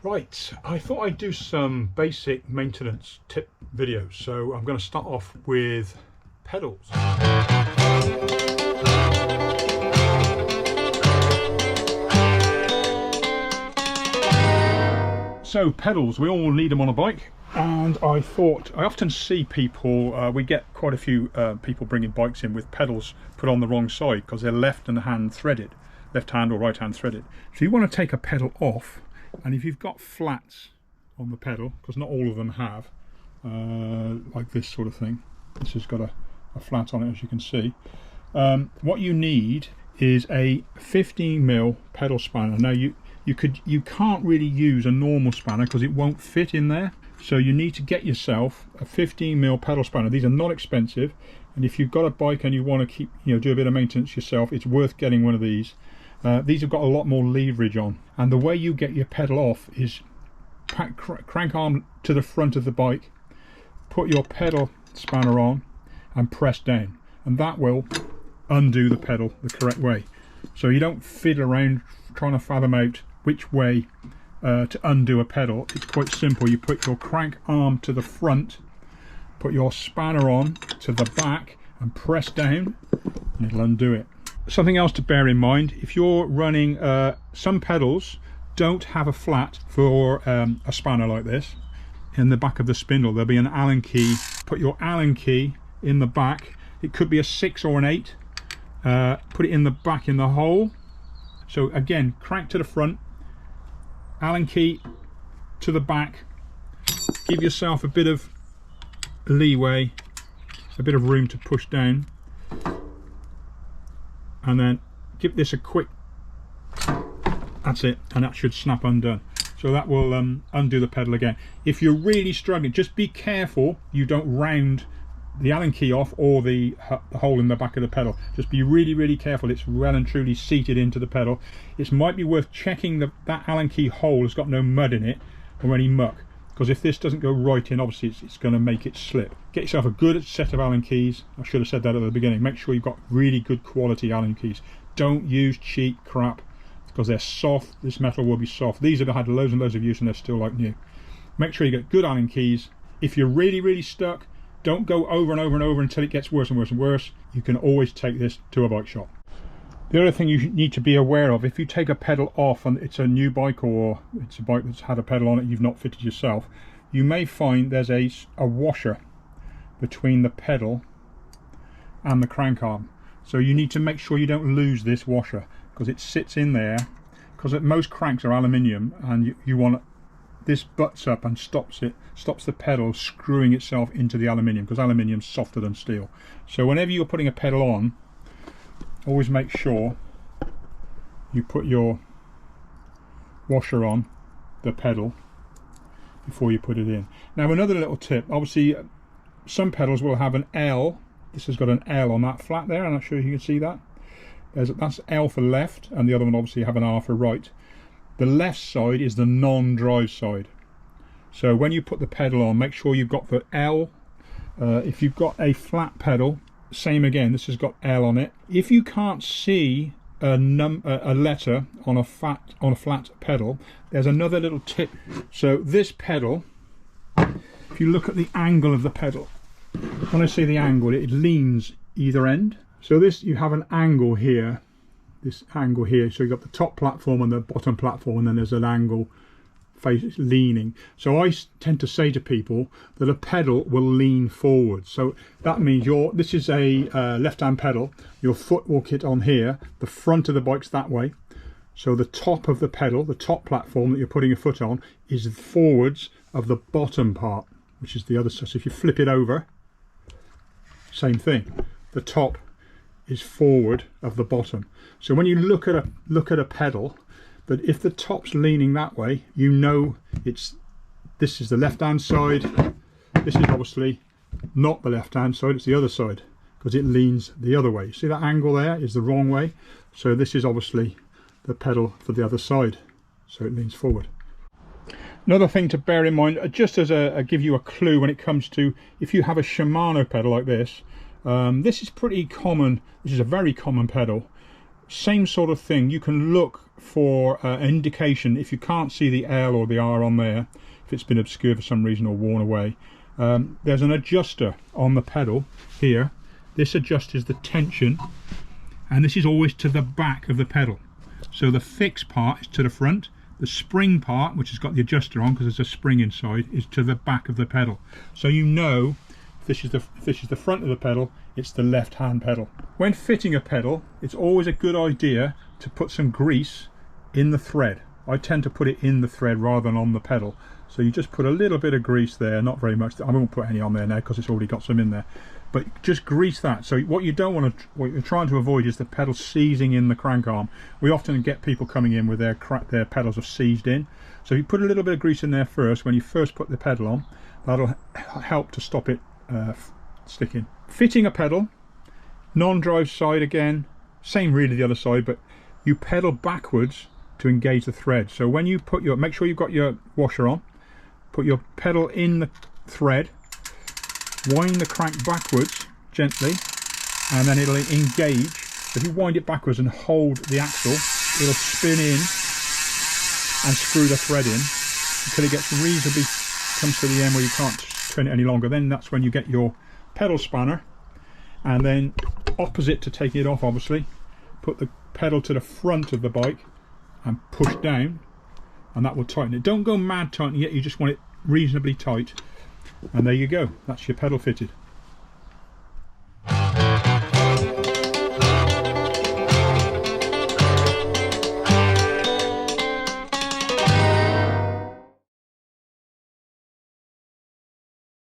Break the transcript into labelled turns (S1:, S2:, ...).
S1: Right, I thought I'd do some basic maintenance tip videos. So I'm going to start off with pedals. So pedals, we all need them on a bike. And I thought, I often see people, we get quite a few people bringing bikes in with pedals put on the wrong side because they're left hand threaded, left hand or right hand threaded. So you want to take a pedal off, and if you've got flats on the pedal, because not all of them have, like this sort of thing, this has got a flat on it, as you can see. What you need is a 15mm pedal spanner. Now you can't really use a normal spanner because it won't fit in there. So you need to get yourself a 15mm pedal spanner. These are not expensive, and if you've got a bike and you want to keep, do a bit of maintenance yourself, it's worth getting one of these. These have got a lot more leverage on, and the way you get your pedal off is crank arm to the front of the bike, put your pedal spanner on and press down, and that will undo the pedal the correct way. So you don't fiddle around trying to fathom out which way to undo a pedal. It's quite simple. You put your crank arm to the front, put your spanner on to the back and press down, and it'll undo it. Something else to bear in mind, if you're running some pedals don't have a flat for a spanner like this. In the back of the spindle there'll be an Allen key. Put your Allen key in the back. It could be a 6 or an 8. Put it in the back in the hole. So again, crank to the front, Allen key to the back, give yourself a bit of leeway, a bit of room to push down, and then give this a quick, that's it, and that should snap undone. So that will undo the pedal again. If you're really struggling, just be careful you don't round the Allen key off or the hole in the back of the pedal. Just be really careful it's well and truly seated into the pedal. It might be worth checking that Allen key hole has got no mud in it or any muck, because if this doesn't go right in, obviously it's going to make it slip. Get yourself a good set of Allen keys. I should have said that at the beginning. Make sure you've got really good quality Allen keys. Don't use cheap crap, because they're soft. This metal will be soft. These have had loads and loads of use and they're still like new. Make sure you get good Allen keys. If you're really stuck, don't go over and over until it gets worse and worse and worse. You can always take this to a bike shop. The other thing you need to be aware of, if you take a pedal off and it's a new bike or it's a bike that's had a pedal on it you've not fitted yourself, you may find there's a washer between the pedal and the crank arm. So you need to make sure you don't lose this washer, because it sits in there, because most cranks are aluminium, and you want this butts up and stops the pedal screwing itself into the aluminium, because aluminium's softer than steel. So whenever you're putting a pedal on, always make sure you put your washer on the pedal before you put it in. Now another little tip, obviously some pedals will have an L. This has got an L on that flat there. I'm not sure if you can see that. That's L for left, and the other one obviously have an R for right. The left side is the non-drive side. So when you put the pedal on, make sure you've got the L. If you've got a flat pedal, same again, this has got L on it. If you can't see a letter on a flat pedal, there's another little tip. So this pedal, if you look at the angle of the pedal, when I say the angle, it leans either end. So this, you have an angle here, this angle here. So you've got the top platform and the bottom platform, and then there's an angle face leaning. So I tend to say to people that a pedal will lean forward. So that means this is a left-hand pedal. Your foot will hit on here. The front of the bike's that way. So the top of the pedal, the top platform that you're putting your foot on, is forwards of the bottom part, which is the other side. So if you flip it over, same thing. The top is forward of the bottom. So when you look at a pedal, that if the top's leaning that way, you know this is the left hand side. This is obviously not the left hand side, it's the other side, because it leans the other way. See that angle there is the wrong way. So this is obviously the pedal for the other side, so it leans forward. Another thing to bear in mind, just as give you a clue when it comes to, if you have a Shimano pedal like this, this is pretty common. This is a very common pedal. same sort of thing. You can look for an indication if you can't see the L or the R on there, if it's been obscured for some reason or worn away. There's an adjuster on the pedal here. This adjusts the tension, and this is always to the back of the pedal. So the fixed part is to the front, the spring part, which has got the adjuster on because there's a spring inside, is to the back of the pedal. So you know if this is the front of the pedal, it's the left hand pedal. When fitting a pedal, it's always a good idea to put some grease in the thread. I tend to put it in the thread rather than on the pedal. So you just put a little bit of grease there, not very much. I won't put any on there now because it's already got some in there. But just grease that. So what you don't want to, what you're trying to avoid is the pedal seizing in the crank arm. We often get people coming in with their pedals are seized in. So you put a little bit of grease in there first when you first put the pedal on. That'll help to stop it sticking. Fitting a pedal, non-drive side again, same really the other side, but you pedal backwards to engage the thread. So when you put make sure you've got your washer on, put your pedal in the thread, wind the crank backwards gently, and then it'll engage. If you wind it backwards and hold the axle, it'll spin in and screw the thread in until it gets reasonably, comes to the end where you can't turn it any longer. Then that's when you get your pedal spanner, and then opposite to taking it off, obviously, put the pedal to the front of the bike and push down, and that will tighten it. Don't go mad tightening it, you just want it reasonably tight. And there you go, that's your pedal fitted.